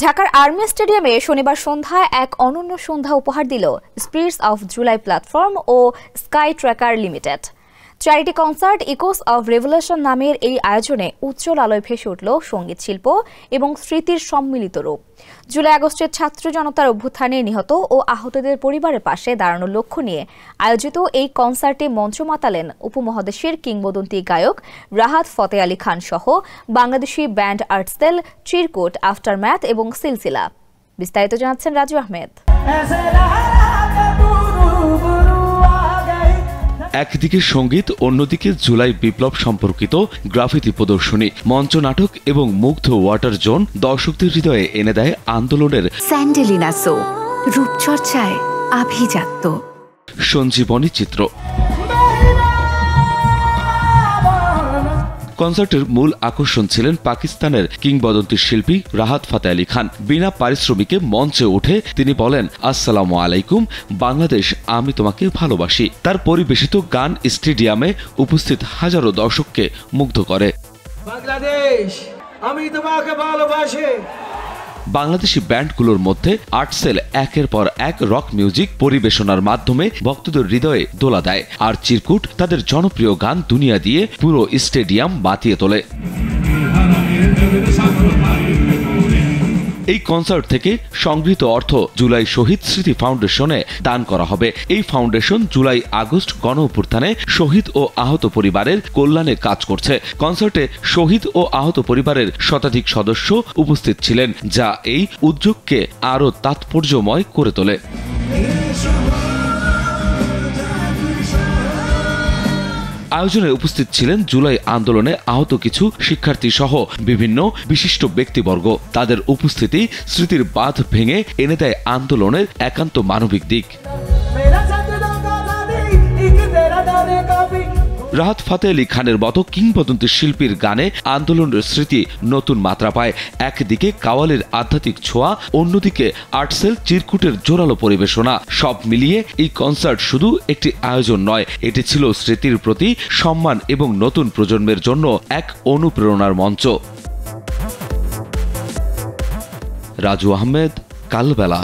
ঢাকার আর্মি স্টেডিয়ামে শনিবার সন্ধ্যায় এক অনন্য সন্ধ্যা উপহার দিল স্পিরিটস অফ জুলাই প্ল্যাটফর্ম ও Sky Tracker Limited. Charity concert Echoes of Revolution নামের এই আয়োজনে উজ্জ্বল আলোয় ভেসে উঠল সঙ্গীত শিল্প এবং স্মৃতির সম্মিলিত রূপ। জুলাই আগস্টের ছাত্র জনতার অভ্যুত্থানে নিহত ও আহতদের পরিবারের পাশে দাঁড়ানোর লক্ষ্য নিয়ে আয়োজিত এই কনসার্টে মঞ্চ মাতালেন উপমহাদেশের কিংবদন্তি গায়ক রাহাত ফতে আলী খান সহ বাংলাদেশি ব্যান্ড আর্টসেল, চিরকুট, আফটারম্যাথ এবং সিলসিলা। বিস্তারিত জানাচ্ছেন রাজু আহমেদ। একদিকে সঙ্গীত, অন্যদিকে জুলাই বিপ্লব সম্পর্কিত গ্রাফিতি প্রদর্শনী, মঞ্চনাটক এবং মুগ্ধ ওয়াটার জোন দর্শকদের হৃদয়ে এনে দেয় আন্দোলনের স্যান্ডেলিনা সো, রূপচর্চায় আভিজাত্য সঞ্জীবনী চিত্র। কনসার্টের মূল আকর্ষণ ছিলেন পাকিস্তানের কিংবদন্তি শিল্পী রাহাত ফতে আলী খান। বিনা পারিশ্রমিকে মঞ্চে উঠে তিনি বলেন, আসসালামু আলাইকুম বাংলাদেশ, আমি তোমাকে ভালোবাসি। তার পরিবেশিত গান স্টেডিয়ামে উপস্থিত হাজারো দর্শককে মুগ্ধ করে। বাংলাদেশ, আমি তোমাকে ভালোবাসি। বাংলাদেশি ব্যান্ডগুলোর মধ্যে আর্টসেল একের পর এক রক মিউজিক পরিবেশনার মাধ্যমে ভক্তদের হৃদয়ে দোলা দেয়, আর চিরকুট তাদের জনপ্রিয় গান দুনিয়া দিয়ে পুরো স্টেডিয়াম মাতিয়ে তোলে। এই কনসার্ট থেকে সংগৃহীত অর্থ জুলাই শহীদ স্মৃতি ফাউন্ডেশনে দান করা হবে। এই ফাউন্ডেশন জুলাই আগস্ট গণঅভ্যুত্থানে শহীদ ও আহত পরিবারের কল্যাণে কাজ করছে। কনসার্টে শহীদ ও আহত পরিবারের শতাধিক সদস্য উপস্থিত ছিলেন, যা এই উদ্যোগকে আরও তাৎপর্যময় করে তোলে। আয়োজনে উপস্থিত ছিলেন জুলাই আন্দোলনে আহত কিছু শিক্ষার্থী সহ বিভিন্ন বিশিষ্ট ব্যক্তিবর্গ। তাদের উপস্থিতি স্মৃতির বাঁধ ভেঙে এনে দেয় আন্দোলনের একান্ত মানবিক দিক। রাহাত ফতে আলী খানের মতো কিংবদন্তি শিল্পীর গানে আন্দোলনের স্মৃতি নতুন মাত্রা পায়। একদিকে কাওয়ালের আধ্যাত্মিক ছোঁয়া, অন্যদিকে আর্টসেল, চিরকুটের জোরালো পরিবেশনা। সব মিলিয়ে এই কনসার্ট শুধু একটি আয়োজন নয়, এটি ছিল স্মৃতির প্রতি সম্মান এবং নতুন প্রজন্মের জন্য এক অনুপ্রেরণার মঞ্চ। রাজু আহমেদ, কালবেলা।